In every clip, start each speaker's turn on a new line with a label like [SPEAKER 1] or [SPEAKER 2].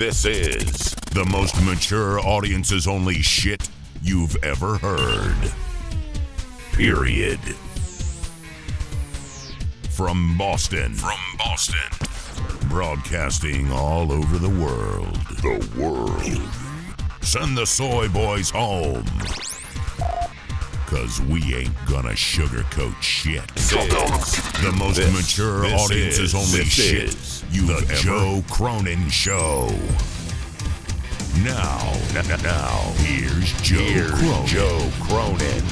[SPEAKER 1] This is the most mature audiences only shit you've ever heard. Period. From Boston. Broadcasting all over the world. Send the soy boys home. 'Cause we ain't gonna sugarcoat shit. This is the most mature audiences only shit you've ever. The Joe Cronin Show. Now, here's Joe Cronin. Joe Cronin.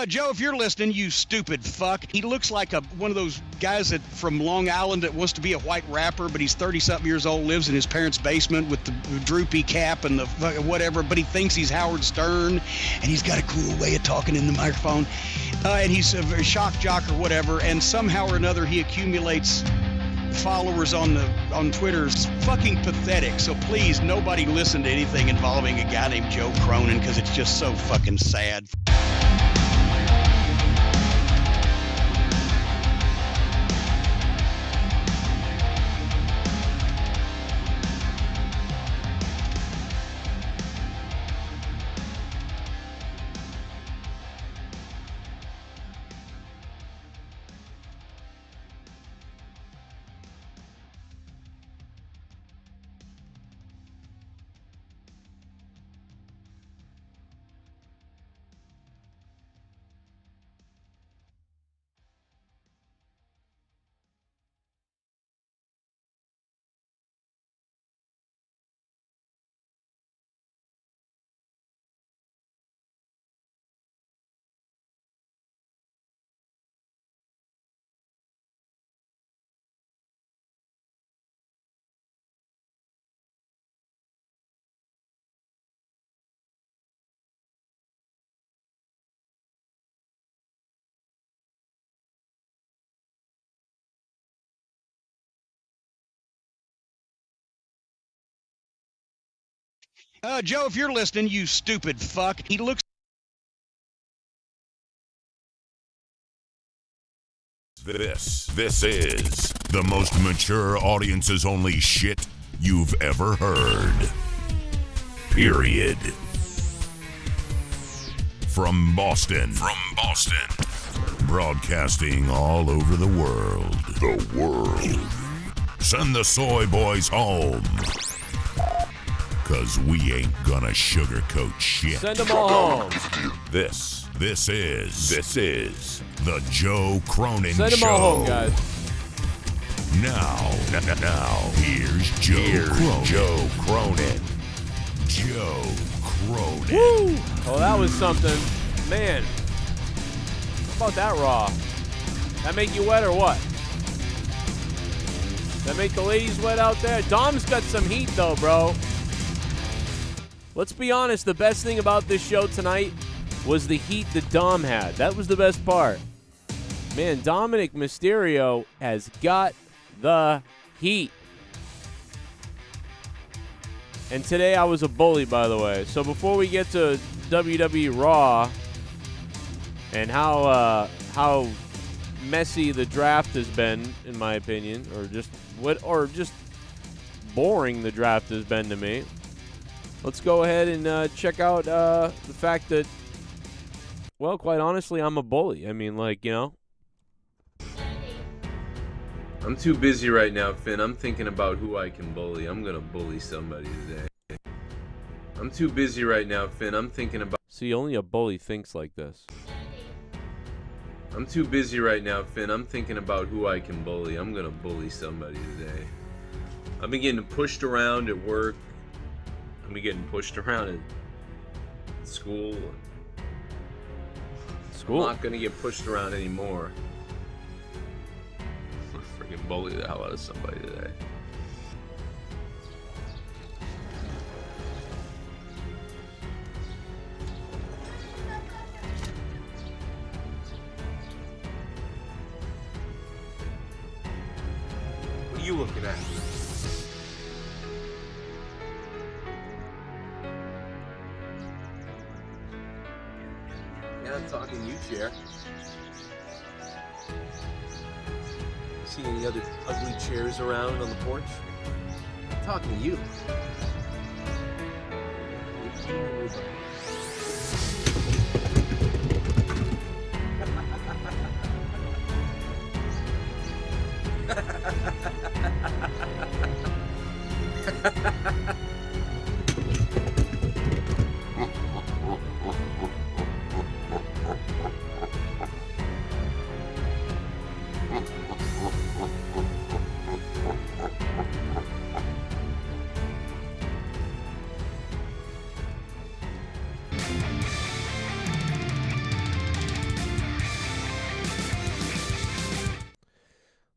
[SPEAKER 2] Joe, if you're listening, you stupid fuck. He looks like one of those guys from Long Island that wants to be a white rapper, but he's 30-something years old, lives in his parents' basement with the droopy cap and the whatever, but he thinks he's Howard Stern, and he's got a cool way of talking in the microphone, and he's a shock jock or whatever, and somehow or another he accumulates followers on Twitter. It's fucking pathetic. So please, nobody listen to anything involving a guy named Joe Cronin, because it's just so fucking sad. Joe, if you're listening, you stupid fuck. He looks...
[SPEAKER 1] This is the most mature audiences only shit you've ever heard. Period. From Boston. Broadcasting all over the world. Send the soy boys home. 'Cause we ain't gonna sugarcoat shit.
[SPEAKER 3] Send them all home.
[SPEAKER 1] This is the Joe Cronin Show.
[SPEAKER 3] Send them all home, guys.
[SPEAKER 1] Now, here's Joe Cronin. Joe Cronin.
[SPEAKER 3] Woo! Oh, that was something. Man. How about that raw? That make you wet or what? That make the ladies wet out there? Dom's got some heat though, bro. Let's be honest, the best thing about this show tonight was the heat that Dom had. That was the best part. Man, Dominic Mysterio has got the heat. And today I was a bully, by the way. So before we get to WWE Raw and how messy the draft has been, in my opinion, or just boring the draft has been to me, let's go ahead and check out the fact that, well, quite honestly, I'm a bully. I mean, like, you know.
[SPEAKER 4] I'm too busy right now, Finn. I'm thinking about who I can bully. I'm gonna bully somebody today. I'm too busy right now, Finn. I'm thinking about...
[SPEAKER 3] See, only a bully thinks like this.
[SPEAKER 4] I'm too busy right now, Finn. I'm thinking about who I can bully. I'm gonna bully somebody today. I've been getting pushed around at work. I've been getting pushed around at school. I'm not gonna get pushed around anymore. I'm gonna freaking bully the hell out of somebody today.
[SPEAKER 5] you looking at? Yeah, I'm talking you, chair. See any other ugly chairs around on the porch? I'm talking to you.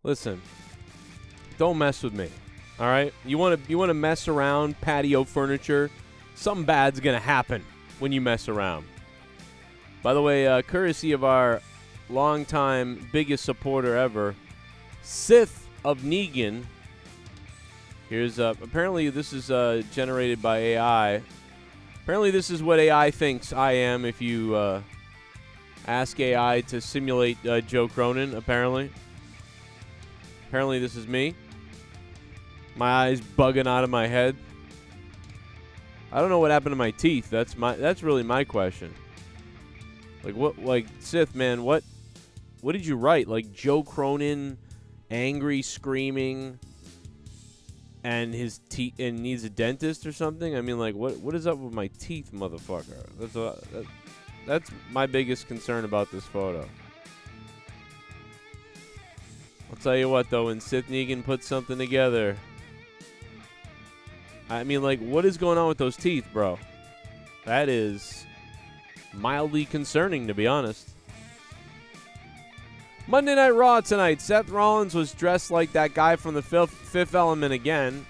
[SPEAKER 3] Listen, don't mess with me. All right? You want to mess around patio furniture? Something bad's going to happen when you mess around. By the way, courtesy of our longtime biggest supporter ever, SITH of NEGAN. Here's apparently this is generated by AI. Apparently this is what AI thinks I am if you ask AI to simulate Joe Cronin, apparently. Apparently this is me. My eyes bugging out of my head. I don't know what happened to my teeth. That's really my question. Like what, like Sith, man, what did you write? Like Joe Cronin angry, screaming, and his teeth and needs a dentist or something? I mean, like what is up with my teeth, motherfucker? That's my biggest concern about this photo. I'll tell you what, though, when Sith Negan puts something together, I mean, like, what is going on with those teeth, bro? That is mildly concerning, to be honest. Monday Night Raw tonight. Seth Rollins was dressed like that guy from the Fifth Element again.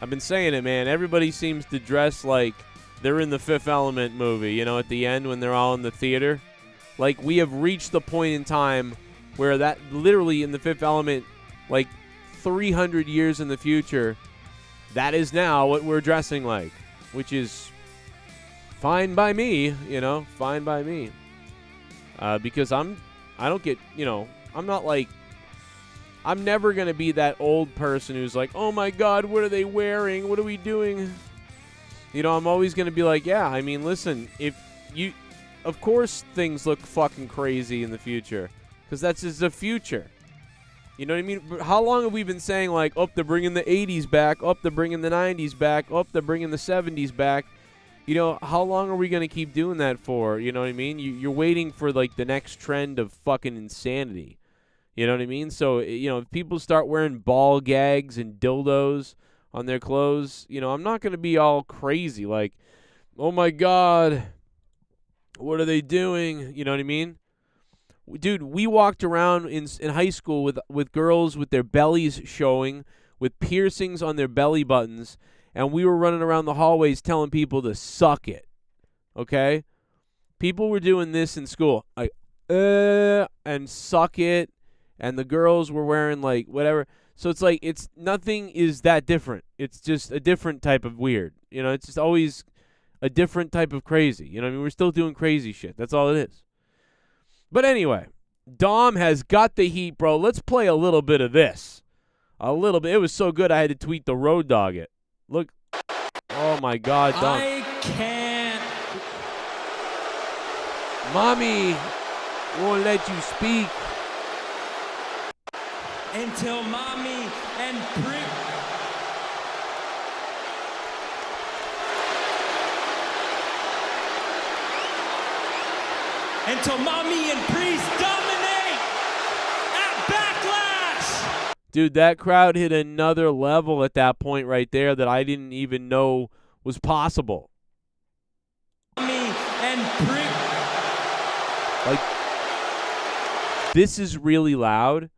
[SPEAKER 3] I've been saying it, man. Everybody seems to dress like they're in the Fifth Element movie, you know, at the end when they're all in the theater. Like, we have reached the point in time where that literally in the Fifth Element, like 300 years in the future, that is now what we're dressing like, which is fine by me, you know, fine by me. Because I don't get, you know, I'm not like, I'm never going to be that old person who's like, oh my God, what are they wearing? What are we doing? You know, I'm always going to be like, yeah, I mean, listen, of course things look fucking crazy in the future. Because that's just the future. You know what I mean? How long have we been saying, like, oh, they're bringing the 80s back, oh, they're bringing the 90s back, oh, they're bringing the 70s back. You know, how long are we going to keep doing that for? You know what I mean? You're waiting for, like, the next trend of fucking insanity. You know what I mean? So, you know, if people start wearing ball gags and dildos on their clothes, you know, I'm not going to be all crazy, like, oh, my God, what are they doing? You know what I mean? Dude, we walked around in high school with girls with their bellies showing, with piercings on their belly buttons, and we were running around the hallways telling people to suck it, okay? People were doing this in school, like, and suck it, and the girls were wearing, like, whatever. So it's like, nothing is that different. It's just a different type of weird. You know, it's just always a different type of crazy. You know what I mean? We're still doing crazy shit. That's all it is. But anyway, Dom has got the heat, bro. Let's play a little bit of this. A little bit. It was so good I had to tweet the Road Dogg it. Look. Oh, my God, Dom.
[SPEAKER 6] I can't.
[SPEAKER 3] Mommy won't let you speak.
[SPEAKER 6] Until mommy and until mommy and Priest dominate at Backlash.
[SPEAKER 3] Dude, that crowd hit another level at that point right there that I didn't even know was possible.
[SPEAKER 6] Mommy and
[SPEAKER 3] like, this is really loud,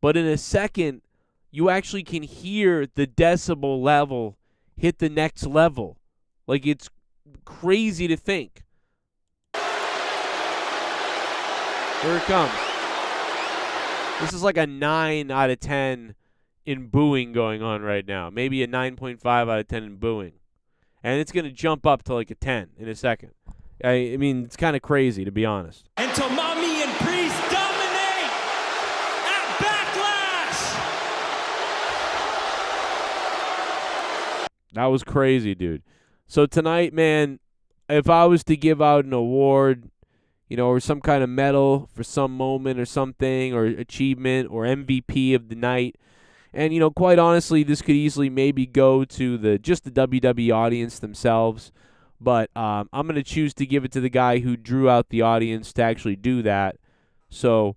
[SPEAKER 3] but in a second, you actually can hear the decibel level hit the next level. Like, it's crazy to think. Here it comes. This is like a 9 out of 10 in booing going on right now. Maybe a 9.5 out of 10 in booing. And it's going to jump up to like a 10 in a second. I mean, it's kind of crazy, to be honest.
[SPEAKER 6] Until Mommy and Priest dominate at Backlash.
[SPEAKER 3] That was crazy, dude. So tonight, man, if I was to give out an award, or some kind of medal for some moment or something, or achievement, or MVP of the night, and, quite honestly, this could easily maybe go to just the WWE audience themselves. But I'm going to choose to give it to the guy who drew out the audience to actually do that. So,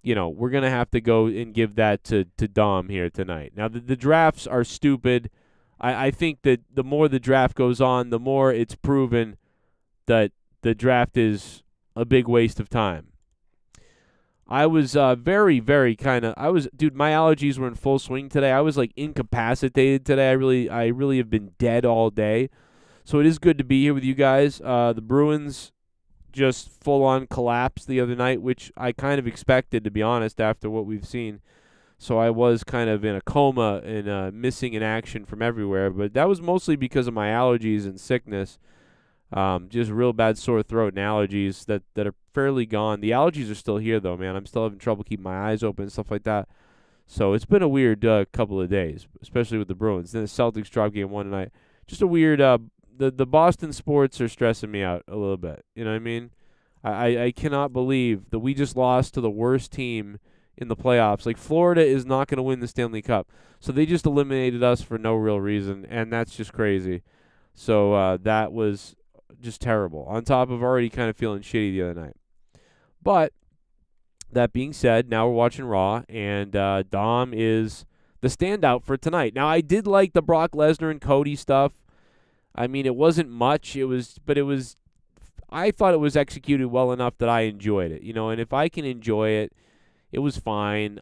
[SPEAKER 3] we're going to have to go and give that to Dom here tonight. Now, the drafts are stupid. I think that the more the draft goes on, the more it's proven that the draft is a big waste of time. I was very, very dude, my allergies were in full swing today. I was like incapacitated today. I really have been dead all day. So it is good to be here with you guys. The Bruins just full-on collapsed the other night, which I kind of expected, to be honest, after what we've seen. So I was kind of in a coma and missing in action from everywhere. But that was mostly because of my allergies and sickness. Just real bad sore throat and allergies that are fairly gone. The allergies are still here, though, man. I'm still having trouble keeping my eyes open and stuff like that. So it's been a weird couple of days, especially with the Bruins. Then the Celtics dropped game 1 tonight. Just a weird the Boston sports are stressing me out a little bit. You know what I mean? I cannot believe that we just lost to the worst team in the playoffs. Like, Florida is not going to win the Stanley Cup. So they just eliminated us for no real reason, and that's just crazy. So that was just terrible, on top of already kind of feeling shitty the other night. But that being said, now we're watching Raw, and Dom is the standout for tonight. Now, I did like the Brock Lesnar and Cody stuff. I mean, it wasn't much. I thought it was executed well enough that I enjoyed it, and if I can enjoy it, it was fine.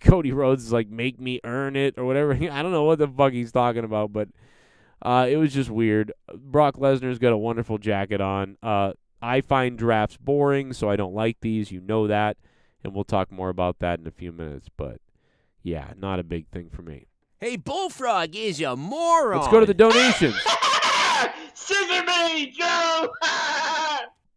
[SPEAKER 3] Cody Rhodes is like, make me earn it or whatever. I don't know what the fuck he's talking about, but it was just weird. Brock Lesnar's got a wonderful jacket on. I find drafts boring, so I don't like these. You know that, and we'll talk more about that in a few minutes, but yeah, not a big thing for me.
[SPEAKER 5] Hey, Bullfrog is a moron.
[SPEAKER 3] Let's go to the donations.
[SPEAKER 7] Scissor me, Joe!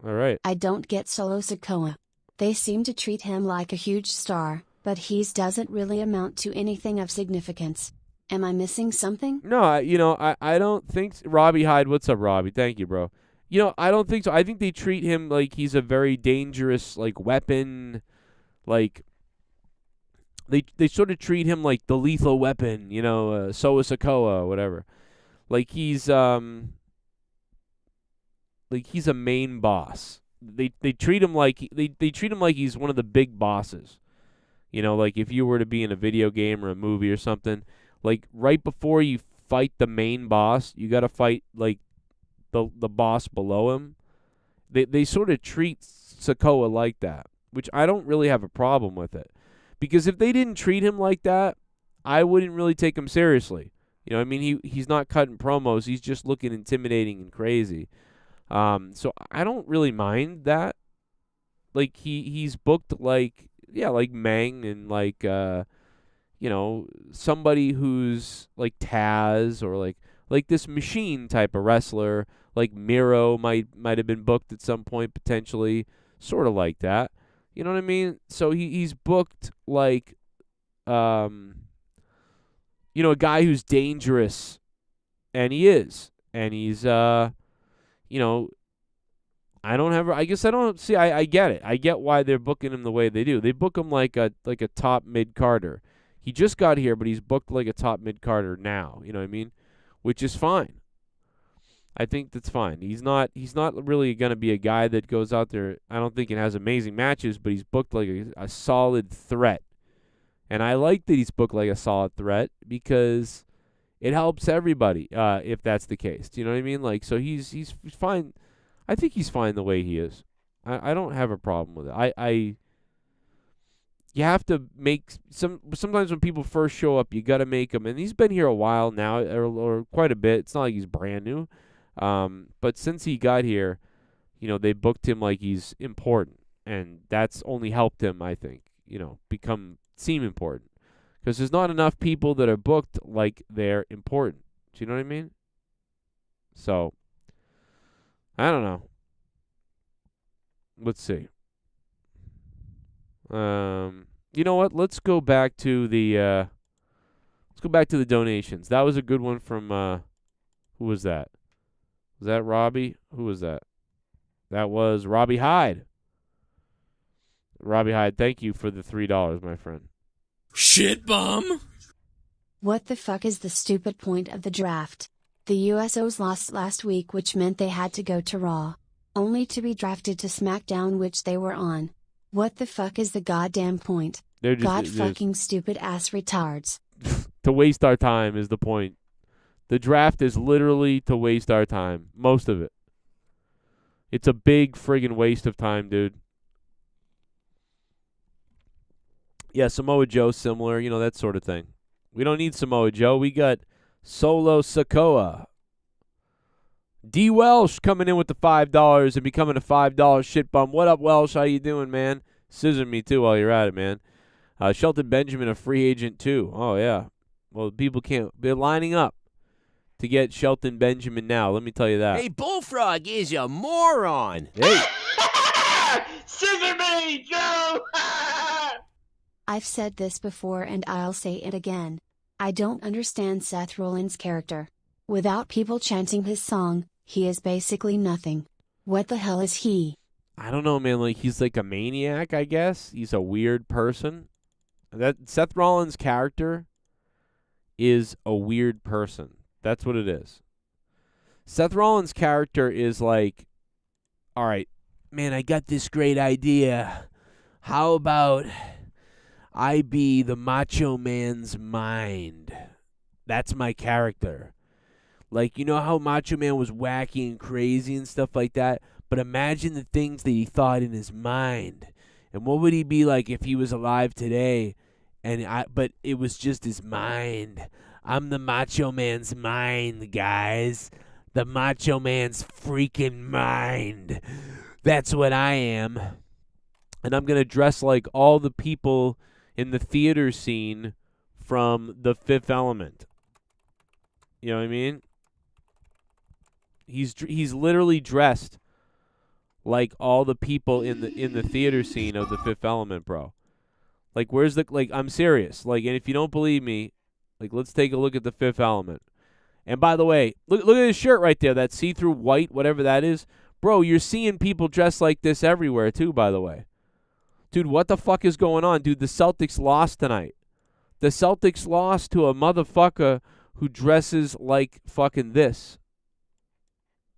[SPEAKER 3] All right.
[SPEAKER 8] I don't get Solo Sakoa. They seem to treat him like a huge star, but he doesn't really amount to anything of significance. Am I missing something?
[SPEAKER 3] No, I don't think Robbie Hyde. What's up, Robbie? Thank you, bro. I don't think so. I think they treat him like he's a very dangerous, like, weapon. Like, they sort of treat him like the lethal weapon, Soa Sakoa, whatever. Like he's a main boss. They treat him like they treat him like he's one of the big bosses. Like if you were to be in a video game or a movie or something, like right before you fight the main boss, you got to fight like the boss below him. They sort of treat Sakoa like that, which I don't really have a problem with it. Because if they didn't treat him like that, I wouldn't really take him seriously. I mean, he's not cutting promos. He's just looking intimidating and crazy. So I don't really mind that. Like, he's booked like Mang and like, somebody who's like Taz or like this machine type of wrestler. Like Miro might have been booked at some point potentially. Sort of like that. You know what I mean? So he's booked like, a guy who's dangerous, and he is, and he's, I get it. I get why they're booking him the way they do. They book him like a top mid-carder. He just got here, but he's booked like a top mid-carder now. You know what I mean? Which is fine. I think that's fine. He's not really going to be a guy that goes out there, I don't think, and has amazing matches, but he's booked like a solid threat. And I like that he's booked like a solid threat because it helps everybody if that's the case. Do you know what I mean? Like, so he's fine. I think he's fine the way he is. I don't have a problem with it. You have to make sometimes when people first show up, you got to make them. And he's been here a while now, or quite a bit. It's not like he's brand new. But since he got here, they booked him like he's important, and that's only helped him, I think, seem important. Because there's not enough people that are booked like they're important. Do you know what I mean? So, I don't know. Let's see. You know what? Let's go back to the donations. That was a good one from who was that? Was that Robbie? Who was that? That was Robbie Hyde. Robbie Hyde, thank you for the $3, my friend.
[SPEAKER 6] Shit bum.
[SPEAKER 8] What the fuck is the stupid point of the draft? The USOs lost last week, which meant they had to go to Raw, only to be drafted to SmackDown, which they were on. What the fuck is the goddamn point? God fucking stupid ass retards.
[SPEAKER 3] To waste our time is the point. The draft is literally to waste our time. Most of it. It's a big friggin' waste of time, dude. Yeah, Samoa Joe similar, you know, that sort of thing. We don't need Samoa Joe. We got Solo Sakoa. DWELSH coming in with the $5 and becoming a $5 shit bum. What up, Welsh? How you doing, man? Scissor me, too, while you're at it, man. Shelton Benjamin, a free agent, too. Oh, yeah. Well, people can't. They're lining up to get Shelton Benjamin now. Let me tell you that.
[SPEAKER 5] Hey, Bullfrog is a moron.
[SPEAKER 3] Hey.
[SPEAKER 7] Scissor me, Joe!
[SPEAKER 8] I've said this before and I'll say it again. I don't understand Seth Rollins' character. Without people chanting his song, he is basically nothing. What the hell is he?
[SPEAKER 3] I don't know, man. Like, he's like a maniac, I guess. He's a weird person. That Seth Rollins' character is a weird person. That's what it is. Seth Rollins' character is like, all right, man, I got this great idea. How about I be the Macho Man's mind? That's my character. Like, you know how Macho Man was wacky and crazy and stuff like that? But imagine the things that he thought in his mind. And what would he be like if he was alive today? But it was just his mind. I'm the Macho Man's mind, guys. The Macho Man's freaking mind. That's what I am. And I'm going to dress like all the people in the theater scene from The Fifth Element. You know what I mean? He's literally dressed like all the people in the theater scene of The Fifth Element, bro. Like, I'm serious. Like, and if you don't believe me, like, let's take a look at The Fifth Element. And by the way, look at his shirt right there, that see-through white, whatever that is. Bro, you're seeing people dressed like this everywhere, too, by the way. Dude, what the fuck is going on? Dude, the Celtics lost tonight. The Celtics lost to a motherfucker who dresses like fucking this.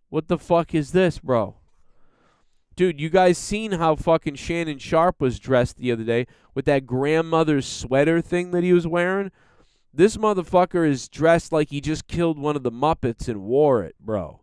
[SPEAKER 3] What the fuck is this, bro? Dude, you guys seen how fucking Shannon Sharp was dressed the other day with that grandmother's sweater thing that he was wearing? This motherfucker is dressed like he just killed one of the Muppets and wore it, bro.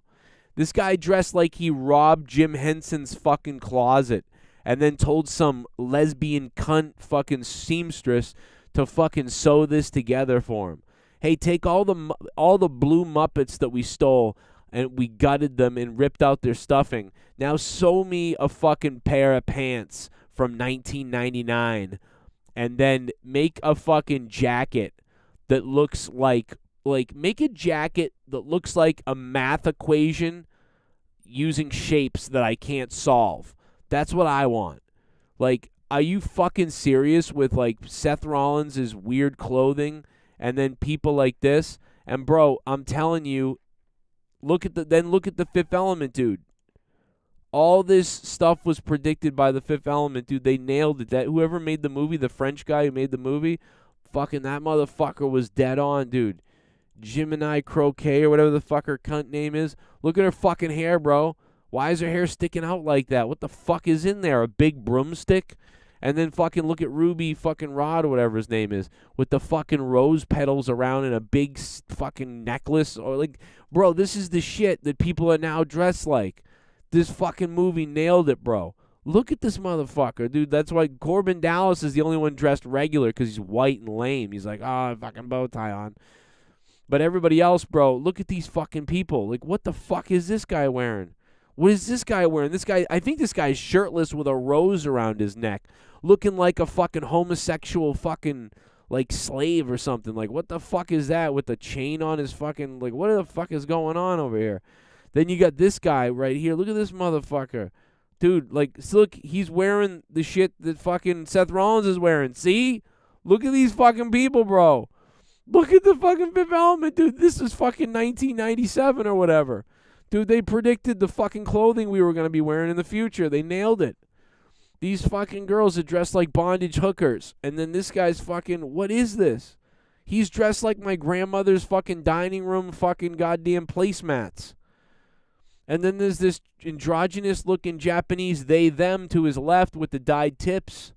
[SPEAKER 3] This guy dressed like he robbed Jim Henson's fucking closet and then told some lesbian cunt fucking seamstress to fucking sew this together for him. Hey, take all the blue Muppets that we stole and we gutted them and ripped out their stuffing. Now sew me a fucking pair of pants from 1999 and then make a fucking jacket that looks like make a jacket that looks like a math equation using shapes that I can't solve. That's what I want. Like, are you fucking serious with, like, Seth Rollins' weird clothing and then people like this? And, bro, I'm telling you, look at the Fifth Element, dude. All this stuff was predicted by the Fifth Element, dude. They nailed it. That whoever made the movie, the French guy who made the movie, fucking that motherfucker was dead on, dude. Gemini Croquet or whatever the fuck her cunt name is. Look at her fucking hair, bro. Why is her hair sticking out like that? What the fuck is in there? A big broomstick? And then fucking look at Ruby fucking Rod or whatever his name is with the fucking rose petals around in a big fucking necklace. Or like, bro, this is the shit that people are now dressed like. This fucking movie nailed it, bro. Look at this motherfucker, dude. That's why Corbin Dallas is the only one dressed regular because he's white and lame. He's like, oh, fucking bow tie on. But everybody else, bro, look at these fucking people. Like, what the fuck is this guy wearing? What is this guy wearing? This guy, I think this guy's shirtless with a rose around his neck, looking like a fucking homosexual fucking, like slave or something. Like, what the fuck is that with the chain on his fucking, like, what the fuck is going on over here? Then you got this guy right here. Look at this motherfucker. Dude, like, look, he's wearing the shit that fucking Seth Rollins is wearing. See? Look at these fucking people, bro. Look at the fucking Fifth Element, dude. This is fucking 1997 or whatever. Dude, they predicted the fucking clothing we were going to be wearing in the future. They nailed it. These fucking girls are dressed like bondage hookers. And then this guy's fucking, what is this? He's dressed like my grandmother's fucking dining room fucking goddamn placemats. And then there's this androgynous-looking Japanese they-them to his left with the dyed tips.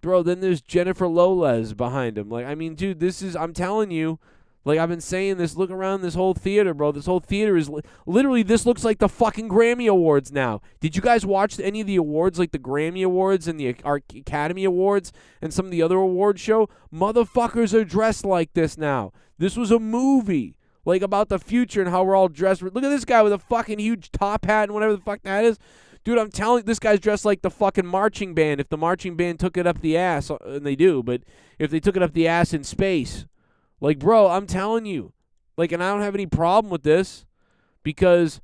[SPEAKER 3] Bro, then there's Jennifer Lopez behind him. Like, I mean, dude, this is, I'm telling you, like I've been saying this, look around this whole theater, bro. This whole theater is, literally, this looks like the fucking Grammy Awards now. Did you guys watch any of the awards, like the Grammy Awards and the Academy Awards and some of the other award show? Motherfuckers are dressed like this now. This was a movie, like, about the future and how we're all dressed. Look at this guy with a fucking huge top hat and whatever the fuck that is. Dude, I'm telling you, this guy's dressed like the fucking marching band. If the marching band took it up the ass, and they do, but if they took it up the ass in space. Like, bro, I'm telling you. Like, and I don't have any problem with this because,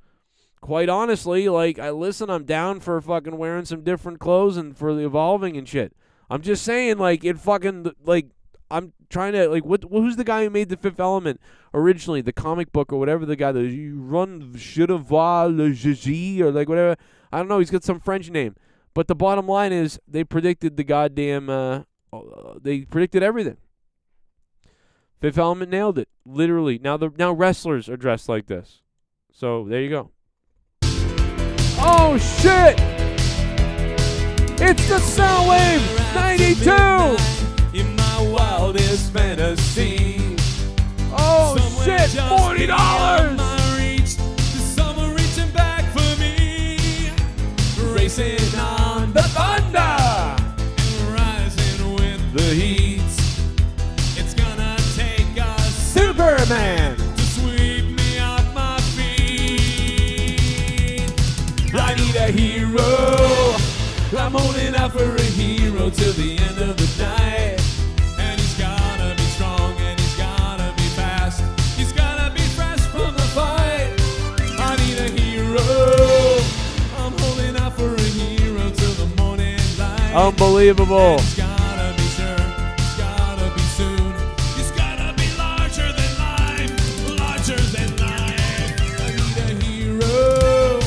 [SPEAKER 3] quite honestly, like, I'm down for fucking wearing some different clothes and for the evolving and shit. I'm just saying, like, it fucking, like, I'm trying to, like, who's the guy who made the Fifth Element originally, the comic book or whatever, the guy that you run should have le Gigi or like whatever. I don't know. He's got some French name. But the bottom line is they predicted the goddamn, they predicted everything. Fifth Element nailed it. Literally. Now wrestlers are dressed like this. So there you go. Oh, shit! It's the Soundwave 92!
[SPEAKER 6] In my wildest fantasy.
[SPEAKER 3] Oh, shit! $40!
[SPEAKER 6] The summer reaching back for me. Racing on
[SPEAKER 3] The thunder!
[SPEAKER 6] and rising with the heat. It's gonna take us
[SPEAKER 3] Superman!
[SPEAKER 6] to sweep me off my feet. I need a hero. I'm holding out for a hero till the end of the night. And he's gotta be strong and he's gotta be fast. He's gotta be fresh from the fight. I need a hero. I'm holding out for a hero till the morning light.
[SPEAKER 3] Unbelievable.
[SPEAKER 6] He's gotta be sure. He's gotta be soon. He's gotta be larger than life. Larger than life. I need a hero.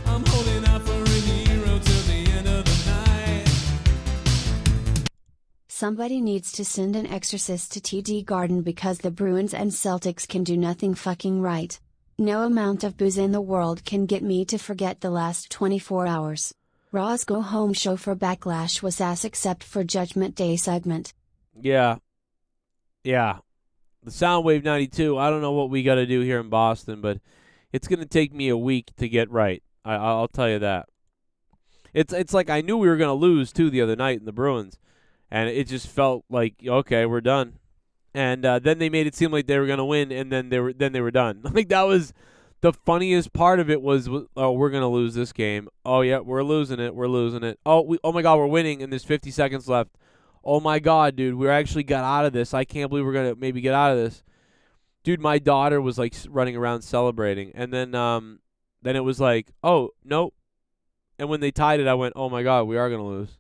[SPEAKER 6] I'm holding out for a hero till the end of the night.
[SPEAKER 8] Somebody needs to send an exorcist to TD Garden because the Bruins and Celtics can do nothing fucking right. No amount of booze in the world can get me to forget the last 24 hours. Raw's go home show for Backlash was ass except for Judgment Day segment.
[SPEAKER 3] Yeah. The Soundwave 92, I don't know what we got to do here in Boston, but it's going to take me a week to get right. I'll tell you that. It's like I knew we were going to lose, too, the other night in the Bruins, and it just felt like, okay, we're done. And then they made it seem like they were going to win, and then they were done. Like, that was the funniest part of it was, oh, we're going to lose this game. Oh, yeah, we're losing it. Oh, my God, we're winning, and there's 50 seconds left. Oh, my God, dude, we actually got out of this. I can't believe we're going to maybe get out of this. Dude, my daughter was, like, running around celebrating. And then it was like, oh, nope. And when they tied it, I went, oh, my God, we are going to lose.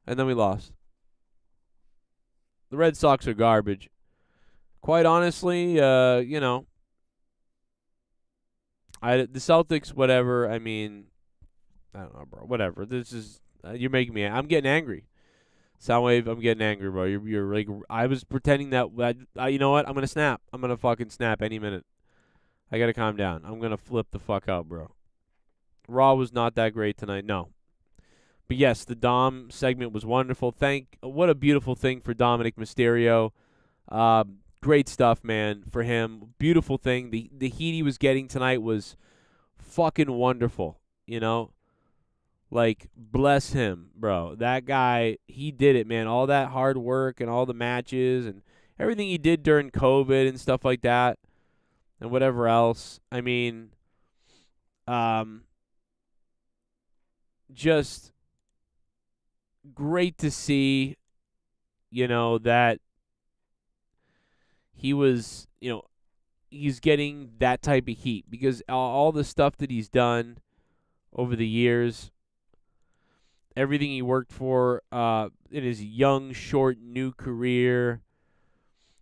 [SPEAKER 3] And then we lost. The Red Sox are garbage. Quite honestly, you know, the Celtics, whatever. I mean, I don't know, bro. Whatever. This is you're making me. I'm getting angry. Soundwave, I'm getting angry, bro. You're like, I was pretending that. You know what? I'm gonna snap. I'm gonna fucking snap any minute. I gotta calm down. I'm gonna flip the fuck out, bro. Raw was not that great tonight. No. But yes, the Dom segment was wonderful. What a beautiful thing for Dominic Mysterio. Great stuff, man, for him. Beautiful thing. The heat he was getting tonight was fucking wonderful, you know? Like, bless him, bro. That guy, he did it, man. All that hard work and all the matches and everything he did during COVID and stuff like that and whatever else. I mean, just great to see. that he was, he's getting that type of heat because all the stuff that he's done over the years, everything he worked for in his young, short, new career,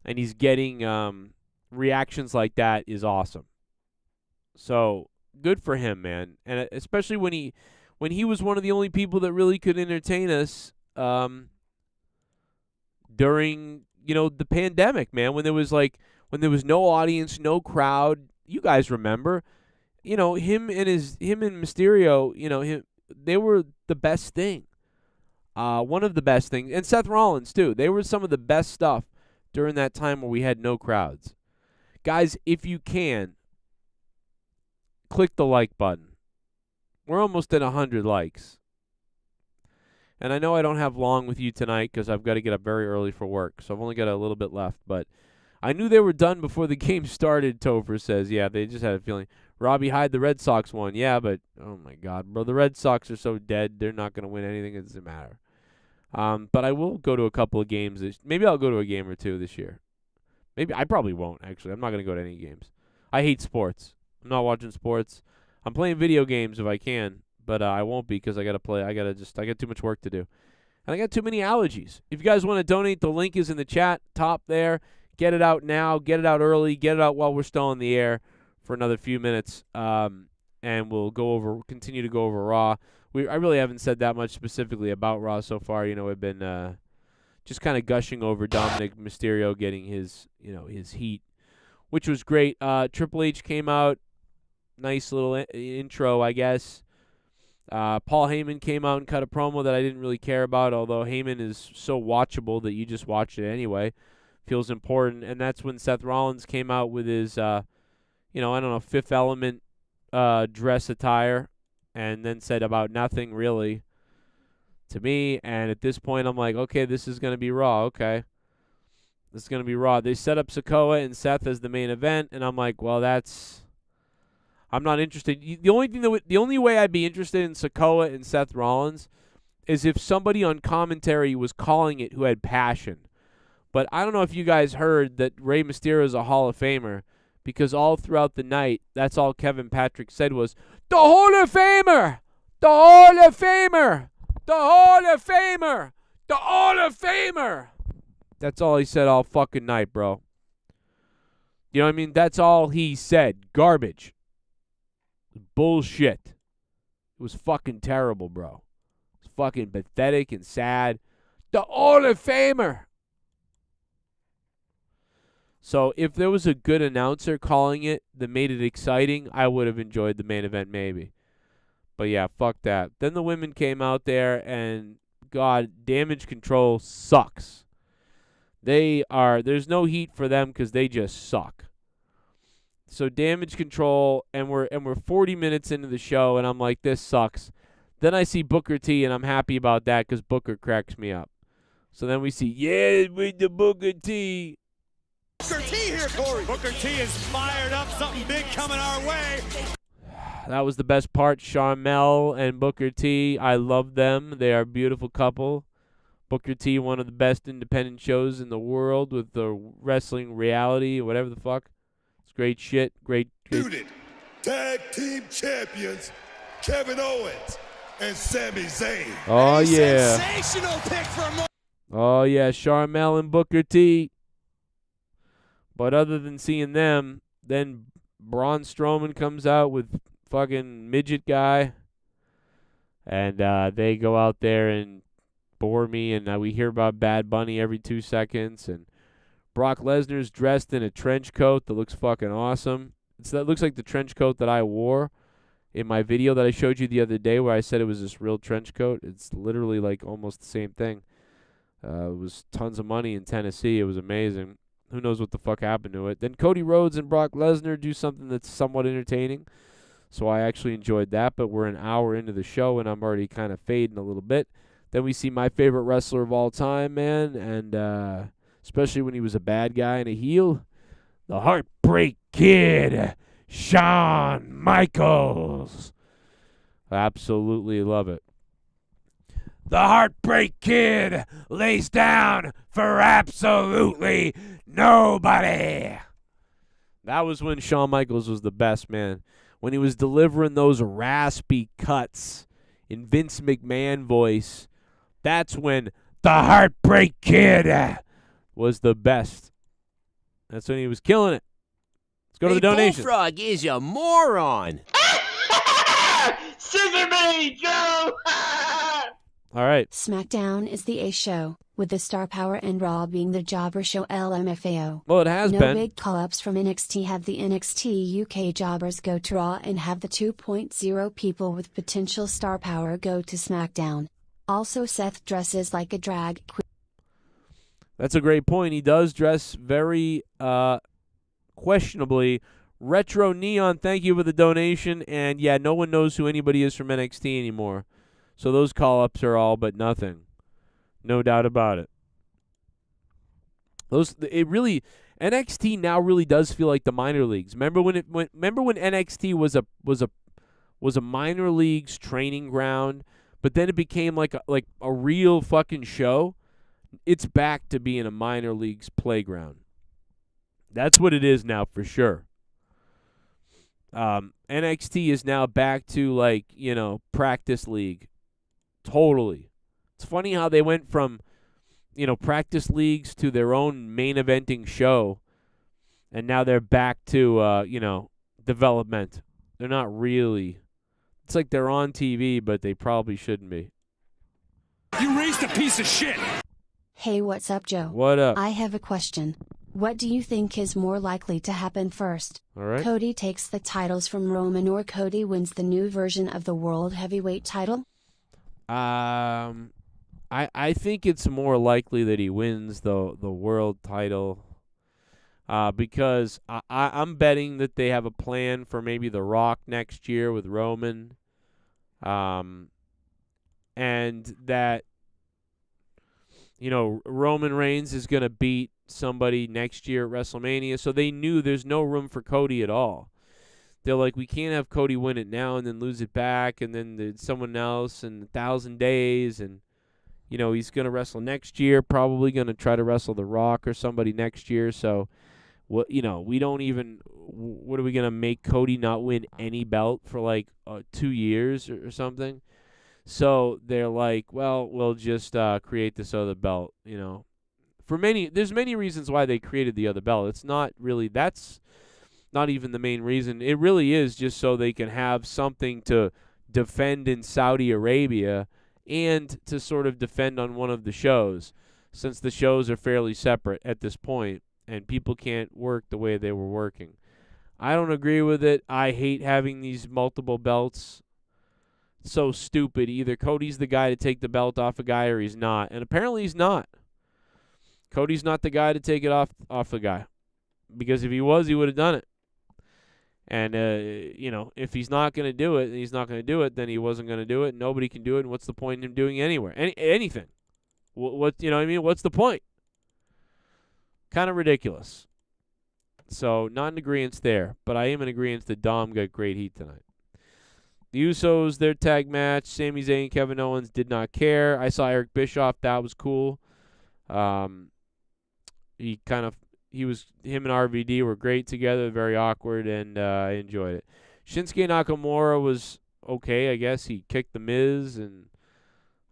[SPEAKER 3] and he's getting reactions like that is awesome. So good for him, man. And especially when he was one of the only people that really could entertain us during, the pandemic, man, when there was no audience, no crowd. You guys remember, him and Mysterio, they were the best thing. One of the best things. And Seth Rollins, too. They were some of the best stuff during that time where we had no crowds. Guys, if you can, click the like button. We're almost at 100 likes. And I know I don't have long with you tonight because I've got to get up very early for work. So I've only got a little bit left. But I knew they were done before the game started, Topher says. Yeah, they just had a feeling. Robbie Hyde, the Red Sox won. Yeah, but, oh, my God, bro. The Red Sox are so dead. They're not going to win anything. It doesn't matter. But I will go to a couple of games. Maybe I'll go to a game or two this year. Maybe I probably won't, actually. I'm not going to go to any games. I hate sports. I'm not watching sports. I'm playing video games if I can, but I won't be because I got to play. I got too much work to do. And I got too many allergies. If you guys want to donate, the link is in the chat top there. Get it out now. Get it out early. Get it out while we're still on the air for another few minutes. And we'll continue to go over Raw. I really haven't said that much specifically about Raw so far. We've been just kind of gushing over Dominic Mysterio getting his heat, which was great. Triple H came out. Nice little intro, I guess. Paul Heyman came out and cut a promo that I didn't really care about, although Heyman is so watchable that you just watch it anyway. Feels important. And that's when Seth Rollins came out with his, Fifth Element dress attire and then said about nothing really to me. And at this point, I'm like, okay, this is going to be Raw. Okay. This is going to be Raw. They set up Sakoa and Seth as the main event, and I'm like, well, I'm not interested. The only way I'd be interested in Sakoa and Seth Rollins is if somebody on commentary was calling it who had passion. But I don't know if you guys heard that Rey Mysterio is a Hall of Famer, because all throughout the night, that's all Kevin Patrick said was, "The Hall of Famer! The Hall of Famer! The Hall of Famer! The Hall of Famer!" That's all he said all fucking night, bro. You know what I mean? That's all he said. Garbage. Bullshit. It was fucking terrible, bro. It was fucking pathetic and sad. The Hall of Famer. So if there was a good announcer calling it that made it exciting, I would have enjoyed the main event maybe. But yeah, fuck that. Then the women came out there and, God, Damage Control sucks. There's no heat for them because they just suck. So Damage Control, and we're 40 minutes into the show, and I'm like, this sucks. Then I see Booker T, and I'm happy about that because Booker cracks me up. So then we see, yeah, with the Booker T.
[SPEAKER 9] Booker T here, Corey. Booker T is fired up. Something big coming our way.
[SPEAKER 3] That was the best part. Sharmell and Booker T, I love them. They are a beautiful couple. Booker T, one of the best independent shows in the world with the wrestling reality, whatever the fuck. It's great shit. Great.
[SPEAKER 10] Muted tag team champions Kevin Owens and Sami Zayn.
[SPEAKER 3] Oh, yeah.
[SPEAKER 9] Sensational pick for
[SPEAKER 3] Oh, yeah. Sharmell and Booker T. But other than seeing them, then Braun Strowman comes out with fucking midget guy. And they go out there and bore me. And we hear about Bad Bunny every 2 seconds. And Brock Lesnar's dressed in a trench coat that looks fucking awesome. That looks like the trench coat that I wore in my video that I showed you the other day where I said it was this real trench coat. It's literally like almost the same thing. It was tons of money in Tennessee. It was amazing. Who knows what the fuck happened to it. Then Cody Rhodes and Brock Lesnar do something that's somewhat entertaining. So I actually enjoyed that, but we're an hour into the show, and I'm already kind of fading a little bit. Then we see my favorite wrestler of all time, man, and especially when he was a bad guy and a heel, the Heartbreak Kid, Shawn Michaels. I absolutely love it. The Heartbreak Kid lays down for absolutely nobody. That was when Shawn Michaels was the best, man. When he was delivering those raspy cuts in Vince McMahon voice, that's when the Heartbreak Kid was the best. That's when he was killing it. Let's go to the donation.
[SPEAKER 11] Bullfrog is a moron.
[SPEAKER 7] Scissor me, Joe!
[SPEAKER 3] All right.
[SPEAKER 8] SmackDown is the A show, with the star power and Raw being the jobber show LMFAO.
[SPEAKER 3] Well, it has
[SPEAKER 8] no
[SPEAKER 3] been.
[SPEAKER 8] No big call-ups from NXT. Have the NXT UK jobbers go to Raw and have the 2.0 people with potential star power go to SmackDown. Also, Seth dresses like a drag queen.
[SPEAKER 3] That's a great point. He does dress very questionably. Retro Neon, thank you for the donation. And yeah, no one knows who anybody is from NXT anymore. So those call-ups are all but nothing. No doubt about it. NXT now really does feel like the minor leagues. Remember when NXT was a minor leagues training ground, but then it became like a real fucking show? It's back to being a minor leagues playground. That's what it is now for sure. NXT is now back to practice league. Totally. It's funny how they went from, practice leagues to their own main eventing show, and now they're back to, development. They're not really. It's like they're on TV, but they probably shouldn't be.
[SPEAKER 9] You raised a piece of shit.
[SPEAKER 8] Hey, what's up, Joe?
[SPEAKER 3] What up?
[SPEAKER 8] I have a question. What do you think is more likely to happen first?
[SPEAKER 3] All right.
[SPEAKER 8] Cody takes the titles from Roman, or Cody wins the new version of the World Heavyweight title?
[SPEAKER 3] I think it's more likely that he wins the world title, because I'm betting that they have a plan for maybe The Rock next year with Roman, and that Roman Reigns is going to beat somebody next year at WrestleMania. So they knew there's no room for Cody at all. They're like, we can't have Cody win it now and then lose it back, and then there's someone else in 1,000 days, and he's going to wrestle next year, probably going to try to wrestle The Rock or somebody next year. So, what are we going to make Cody not win any belt for 2 years or something? So they're like, well, we'll just create this other belt, There's many reasons why they created the other belt. It's not really, that's not even the main reason. It really is just so they can have something to defend in Saudi Arabia and to sort of defend on one of the shows, since the shows are fairly separate at this point and people can't work the way they were working. I don't agree with it. I hate having these multiple belts. It's so stupid. Either Cody's the guy to take the belt off a guy or he's not. And apparently he's not. Cody's not the guy to take it off the guy. Because if he was, he would have done it. And, if he's not going to do it, and he's not going to do it, then he wasn't going to do it. Nobody can do it. And what's the point in him doing anywhere? Anything. What's the point? Kind of ridiculous. So, not in agreement there. But I am in agreement that Dom got great heat tonight. The Usos, their tag match, Sami Zayn and Kevin Owens did not care. I saw Eric Bischoff. That was cool. Him and RVD were great together, very awkward, and I enjoyed it. Shinsuke Nakamura was okay, I guess. He kicked the Miz, and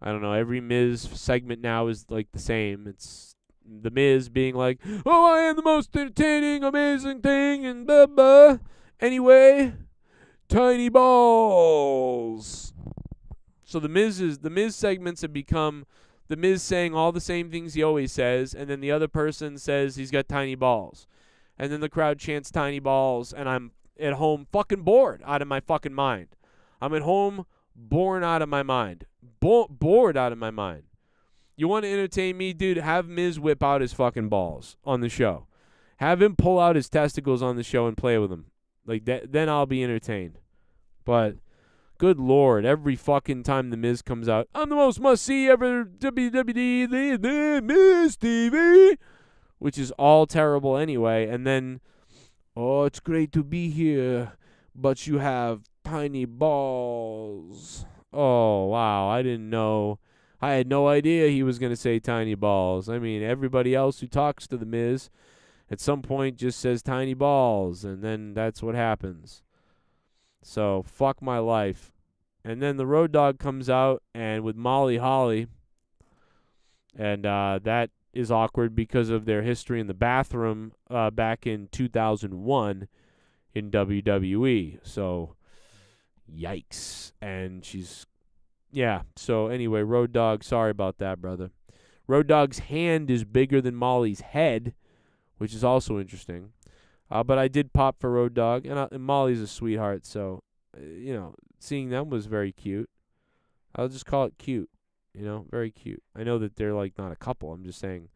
[SPEAKER 3] I don't know, every Miz segment now is the same. It's the Miz being like, oh, I am the most entertaining, amazing thing, and blah, blah. Anyway, tiny balls. So the Miz segments have become the Miz saying all the same things he always says, and then the other person says he's got tiny balls. And then the crowd chants tiny balls, and I'm at home fucking bored out of my fucking mind. I'm at home bored out of my mind. Bored out of my mind. You want to entertain me, dude? Have Miz whip out his fucking balls on the show. Have him pull out his testicles on the show and play with them. Like that, then I'll be entertained. But good Lord, every fucking time the Miz comes out, I'm the most must-see ever WWE, the Miz TV, which is all terrible anyway. And then, oh, it's great to be here, but you have tiny balls. Oh, wow, I didn't know I had no idea he was going to say tiny balls. I mean, everybody else who talks to The Miz at some point just says tiny balls, and then that's what happens. So, fuck my life. And then the Road Dogg comes out and with Molly Holly, and that is awkward because of their history in the bathroom back in 2001 in WWE. So, yikes. And yeah. So, anyway, Road Dogg, sorry about that, brother. Road Dogg's hand is bigger than Molly's head, which is also interesting. But I did pop for Road Dogg, and Molly's a sweetheart, so, seeing them was very cute. I'll just call it cute, very cute. I know that they're, not a couple. I'm just saying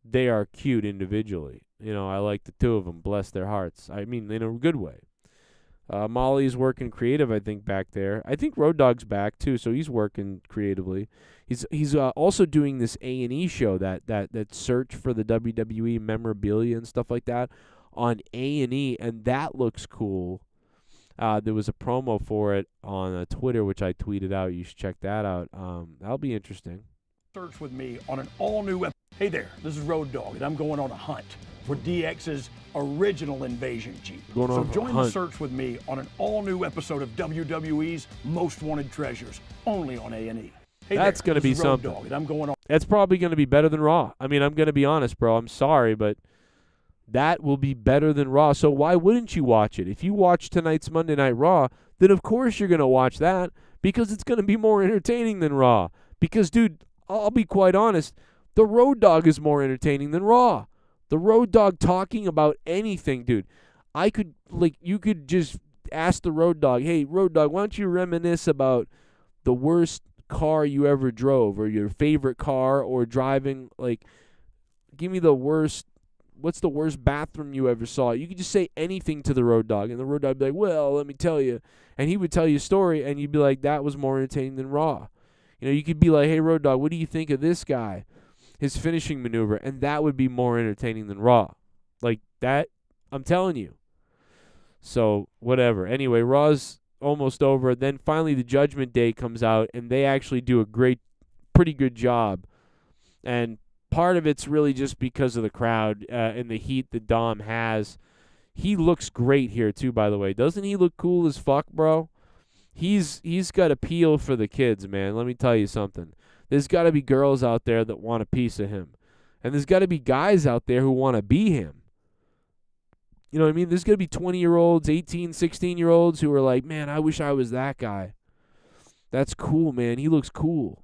[SPEAKER 3] they are cute individually. I like the two of them, bless their hearts. I mean, in a good way. Molly's working creative, I think, back there. I think Road Dogg's back, too, so he's working creatively. He's also doing this A&E show, that search for the WWE memorabilia and stuff like that on A&E, and that looks cool. There was a promo for it on Twitter, which I tweeted out. You should check that out. That'll be interesting.
[SPEAKER 12] Search with me on an all-new... Hey there, this is Road Dogg, and I'm going on a hunt for DX's original Invasion Jeep. So join the search with me on an all-new episode of WWE's Most Wanted Treasures, only on A&E. Hey,
[SPEAKER 3] that's going to be something.
[SPEAKER 12] Dogg, and I'm going on.
[SPEAKER 3] That's probably going to be better than Raw. I mean, I'm going to be honest, bro. I'm sorry, but that will be better than Raw. So why wouldn't you watch it? If you watch tonight's Monday Night Raw, then of course you're going to watch that because it's going to be more entertaining than Raw. Because, dude, I'll be quite honest, the Road Dogg is more entertaining than Raw. The Road Dogg talking about anything, dude. You could just ask the Road Dogg, hey, Road Dogg, why don't you reminisce about the worst car you ever drove or your favorite car or driving, give me what's the worst bathroom you ever saw? You could just say anything to the Road Dogg, and the Road Dogg would be like, well, let me tell you. And he would tell you a story, and you'd be like, that was more entertaining than Raw. You could be like, hey, Road Dogg, what do you think of this guy? His finishing maneuver, and that would be more entertaining than Raw. Like that, I'm telling you. So, whatever. Anyway, Raw's almost over. Then finally the Judgment Day comes out, and they actually do a pretty good job. And part of it's really just because of the crowd and the heat that Dom has. He looks great here, too, by the way. Doesn't he look cool as fuck, bro? He's got appeal for the kids, man. Let me tell you something. There's got to be girls out there that want a piece of him. And there's got to be guys out there who want to be him. You know what I mean? There's going to be 20-year-olds, 18, 16-year-olds who are like, man, I wish I was that guy. That's cool, man. He looks cool.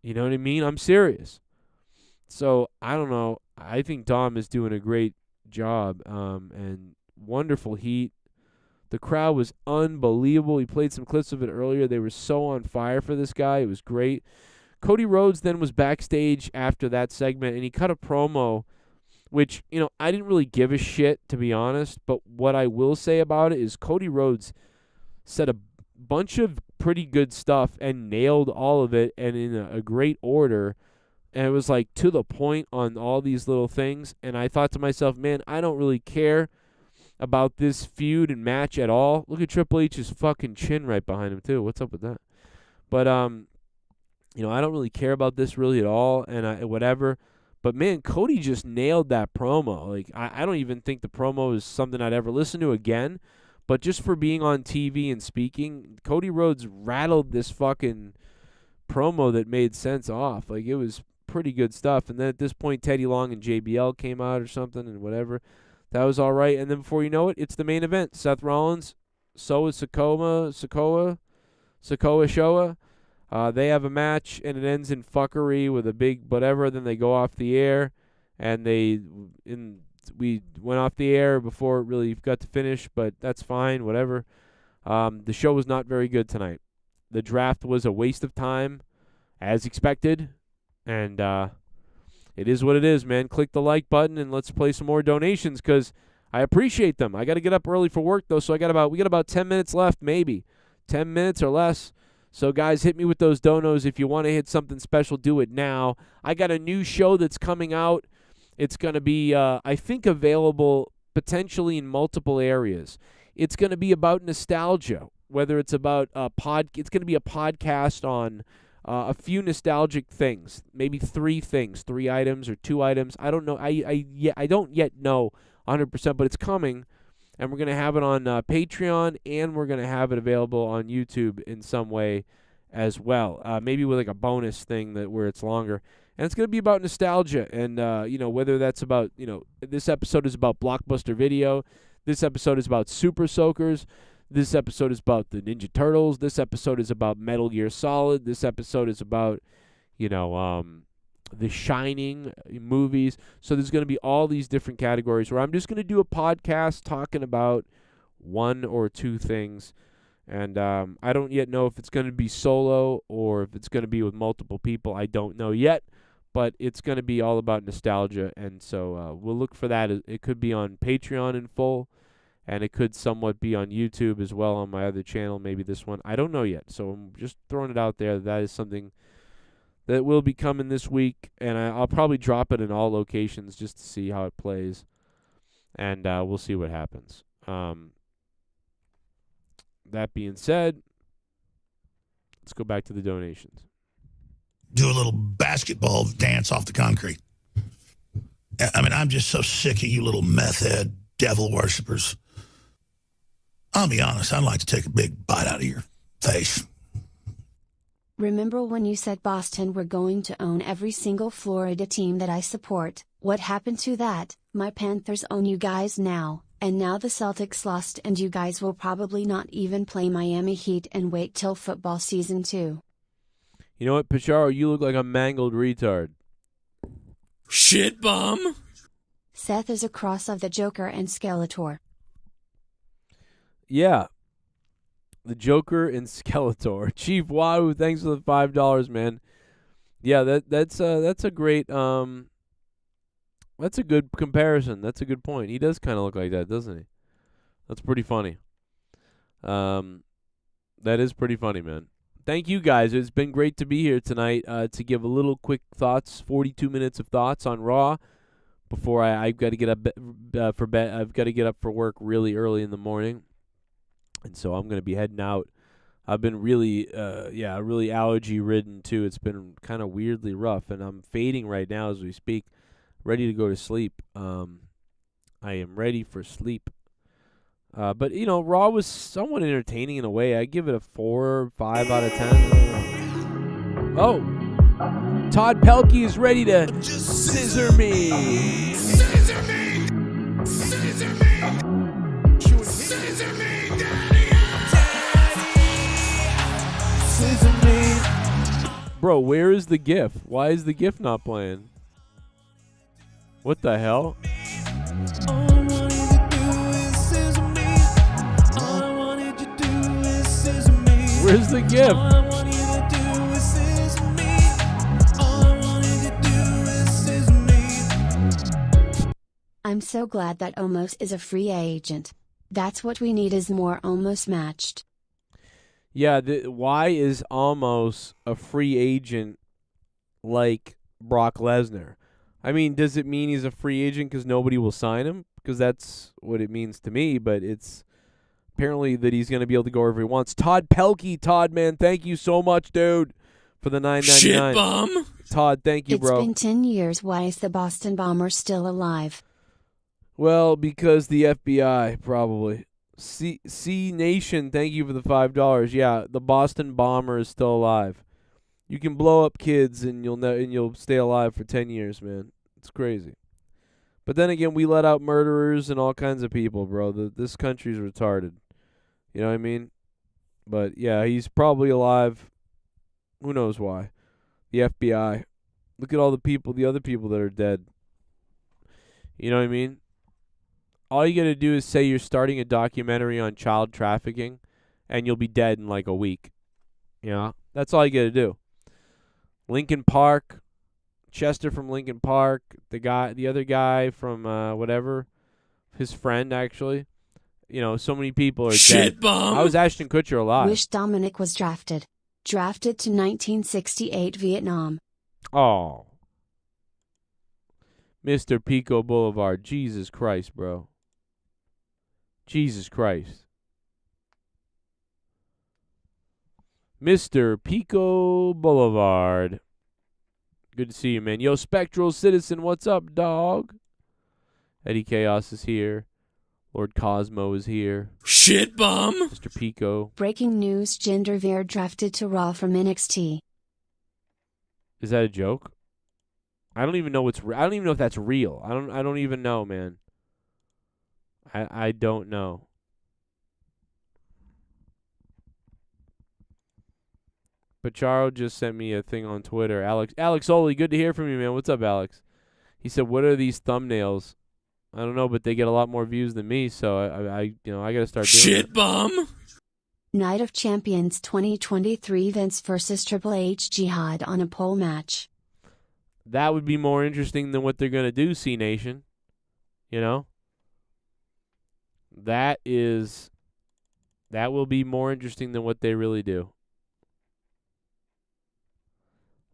[SPEAKER 3] You know what I mean? I'm serious. So, I don't know. I think Dom is doing a great job and wonderful heat. The crowd was unbelievable. He played some clips of it earlier. They were so on fire for this guy. It was great. Cody Rhodes then was backstage after that segment, and he cut a promo, which, I didn't really give a shit, to be honest. But what I will say about it is Cody Rhodes said a bunch of pretty good stuff and nailed all of it and in a great order. And it was, to the point on all these little things. And I thought to myself, man, I don't really care about this feud and match at all. Look at Triple H's fucking chin right behind him, too. What's up with that? But, I don't really care about this really at all and whatever. But, man, Cody just nailed that promo. I don't even think the promo is something I'd ever listen to again. But just for being on TV and speaking, Cody Rhodes rattled this fucking promo that made sense off. It was pretty good stuff. And then at this point, Teddy Long and JBL came out or something and whatever. That was all right. And then before you know it, it's the main event. Seth Rollins, so is Sakoa Showa. They have a match, and it ends in fuckery with a big whatever. Then they go off the air, and we went off the air before it really got to finish, but that's fine, whatever. The show was not very good tonight. The draft was a waste of time, as expected, and it is what it is, man. Click the like button and let's play some more donations because I appreciate them. I got to get up early for work, though, so we got about 10 minutes left, maybe. 10 minutes or less. So, guys, hit me with those donos. If you want to hit something special, do it now. I got a new show that's coming out. It's going to be, I think, available potentially in multiple areas. It's going to be about nostalgia, whether it's about it's going to be a podcast on a few nostalgic things, maybe 3 things, 3 items or 2 items. I don't know. I don't yet know 100%, but it's coming, and we're gonna have it on Patreon, and we're gonna have it available on YouTube in some way as well. Maybe with like a bonus thing where it's longer, and it's gonna be about nostalgia, and whether that's about this episode is about Blockbuster Video, this episode is about Super Soakers. This episode is about the Ninja Turtles. This episode is about Metal Gear Solid. This episode is about, The Shining movies. So there's going to be all these different categories where I'm just going to do a podcast talking about 1 or 2 things. And I don't yet know if it's going to be solo or if it's going to be with multiple people. I don't know yet. But it's going to be all about nostalgia. And so we'll look for that. It could be on Patreon in full. And it could somewhat be on YouTube as well on my other channel, maybe this one. I don't know yet, so I'm just throwing it out there. That is something that will be coming this week, and I'll probably drop it in all locations just to see how it plays, and we'll see what happens. That being said, let's go back to the donations.
[SPEAKER 13] Do a little basketball dance off the concrete. I mean, I'm just so sick of you little meth head devil worshippers. I'll be honest, I'd like to take a big bite out of your face.
[SPEAKER 8] Remember when you said Boston were going to own every single Florida team that I support? What happened to that? My Panthers own you guys now, and now the Celtics lost and you guys will probably not even play Miami Heat and wait till football season 2.
[SPEAKER 3] You know what, Pacharo, you look like a mangled retard.
[SPEAKER 6] Shit bum!
[SPEAKER 8] Seth is a cross of the Joker and Skeletor.
[SPEAKER 3] Yeah. The Joker and Skeletor. Chief Wahoo, thanks for the $5, man. Yeah, that's a great that's a good comparison. That's a good point. He does kind of look like that, doesn't he? That's pretty funny. That is pretty funny, man. Thank you guys. It's been great to be here tonight to give a little quick thoughts, 42 minutes of thoughts on Raw. Before I've got to get up for bed. I've got to get up for work really early in the morning, and so I'm going to be heading out. I've been really allergy ridden too. It's been kind of weirdly rough, and I'm fading right now as we speak, ready to go to sleep. I am ready for sleep. But Raw was somewhat entertaining in a way. I give it a 4 or 5 out of 10. Oh. Todd Pelkey is ready to scissor me.
[SPEAKER 6] Scissor me! Scissor me! Scissor me, Daddy!
[SPEAKER 3] Scissor me. Bro, where is the GIF? Why is the GIF not playing? What the hell? Where's the GIF?
[SPEAKER 8] I'm so glad that Omos is a free agent. That's what we need, is more Omos matched.
[SPEAKER 3] Yeah, why is Omos a free agent like Brock Lesnar? I mean, does it mean he's a free agent because nobody will sign him? Because that's what it means to me, but it's apparently that he's going to be able to go wherever he wants. Todd Pelkey, Todd, man, thank you so much, dude, for the $9.99.
[SPEAKER 6] Shit bum!
[SPEAKER 3] Todd, thank you, bro.
[SPEAKER 8] It's been 10 years. Why is the Boston Bomber still alive?
[SPEAKER 3] Well, because the FBI, probably. C Nation, thank you for the $5. Yeah, the Boston Bomber is still alive. You can blow up kids and you'll stay alive for 10 years, man. It's crazy. But then again, we let out murderers and all kinds of people, bro. This country's retarded. You know what I mean? But yeah, he's probably alive. Who knows why? The FBI. Look at all the other people that are dead. You know what I mean? All you got to do is say you're starting a documentary on child trafficking, and you'll be dead in like a week. You know? That's all you got to do. Lincoln Park, Chester from Lincoln Park, the other guy from whatever, his friend actually. So many people are dead.
[SPEAKER 6] Bum.
[SPEAKER 3] I was Ashton Kutcher alive.
[SPEAKER 8] Wish Dominic was drafted. Drafted to 1968 Vietnam.
[SPEAKER 3] Oh. Mr. Pico Boulevard. Jesus Christ, bro. Jesus Christ. Mr. Pico Boulevard. Good to see you, man. Yo, Spectral Citizen, what's up, dog? Eddie Chaos is here. Lord Cosmo is here.
[SPEAKER 6] Shit bum.
[SPEAKER 3] Mr. Pico.
[SPEAKER 8] Breaking news: Jinder Mahal drafted to Raw from NXT.
[SPEAKER 3] Is that a joke? I don't even know I don't even know if that's real. I don't even know, man. I don't know. Pacharo just sent me a thing on Twitter. Alex Oli, good to hear from you, man. What's up, Alex? He said, "What are these thumbnails?" I don't know, but they get a lot more views than me, so I got to start doing
[SPEAKER 6] Shit
[SPEAKER 3] it.
[SPEAKER 6] bum.
[SPEAKER 8] Night of Champions 2023, Vince versus Triple H Jihad on a pole match.
[SPEAKER 3] That would be more interesting than what they're going to do, C Nation. You know? That will be more interesting than what they really do.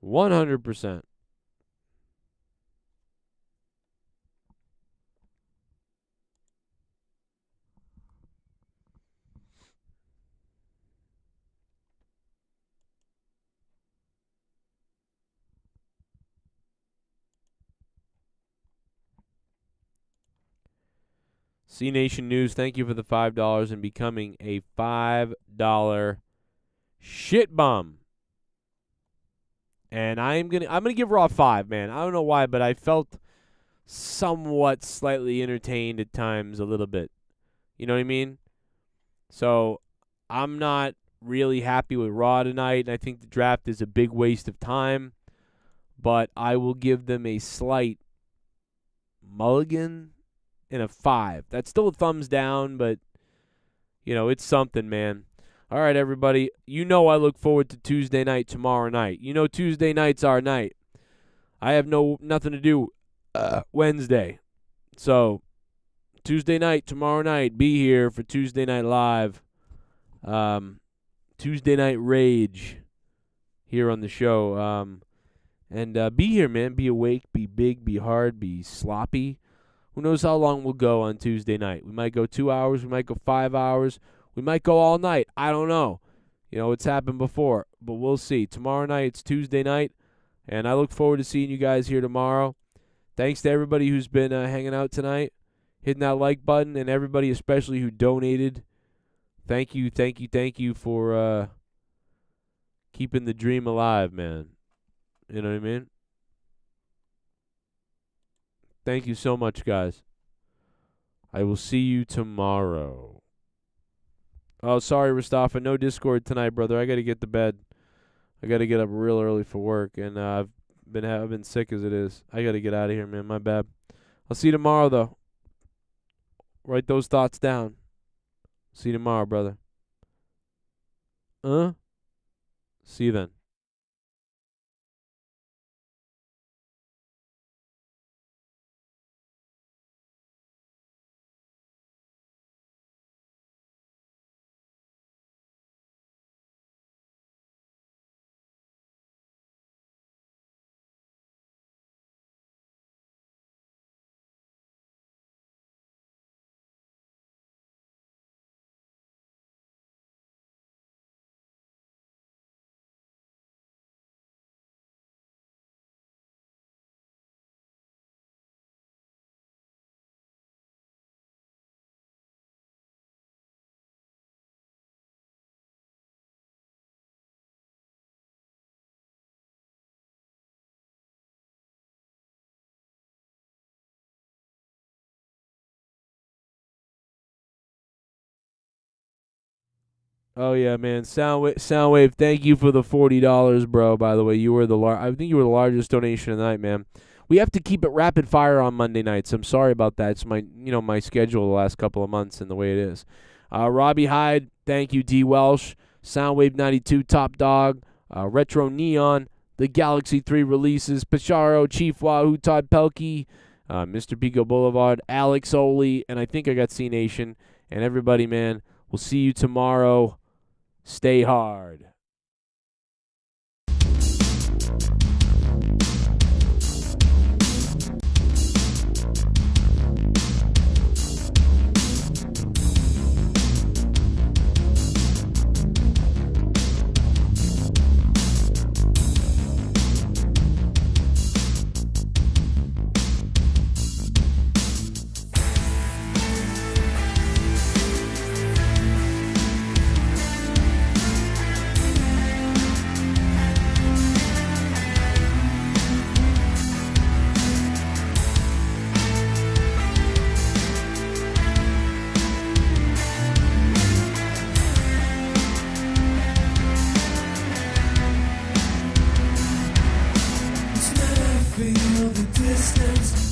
[SPEAKER 3] 100%. C Nation News, thank you for the $5 and becoming a $5 shit bum. And I'm gonna give Raw 5, man. I don't know why, but I felt somewhat slightly entertained at times, a little bit. You know what I mean? So I'm not really happy with Raw tonight, and I think the draft is a big waste of time. But I will give them a slight mulligan and a 5. That's still a thumbs down, but, you know, it's something, man. All right, everybody. You know I look forward to Tuesday night tomorrow night. You know Tuesday night's our night. I have nothing to do Wednesday. So, Tuesday night, tomorrow night, be here for Tuesday Night Live. Tuesday Night Rage here on the show. And be here, man. Be awake, be big, be hard, be sloppy. Who knows how long we'll go on Tuesday night. We might go 2 hours. We might go 5 hours. We might go all night. I don't know. You know, it's happened before, but we'll see. Tomorrow night, it's Tuesday night, and I look forward to seeing you guys here tomorrow. Thanks to everybody who's been hanging out tonight, hitting that like button, and everybody especially who donated. Thank you for keeping the dream alive, man. You know what I mean? Thank you so much, guys. I will see you tomorrow. Oh, sorry, Mustafa. No Discord tonight, brother. I got to get to bed. I got to get up real early for work, and I've been sick as it is. I got to get out of here, man. My bad. I'll see you tomorrow, though. Write those thoughts down. See you tomorrow, brother. See you then. Oh yeah, man. Soundwave, thank you for the $40, bro. By the way, you were I think you were the largest donation of the night, man. We have to keep it rapid fire on Monday nights. I'm sorry about that. It's my schedule the last couple of months and the way it is. Robbie Hyde, thank you. DWELSH, Soundwave 92, Top Dog, Retro Neon, the Galaxy 3 releases, Pacharo, Chief Wahoo, Todd Pelkey, Mr. Pico Boulevard, Alex Oli, and I think I got C Nation and everybody, man. We'll see you tomorrow. Stay hard.
[SPEAKER 6] feel the distance.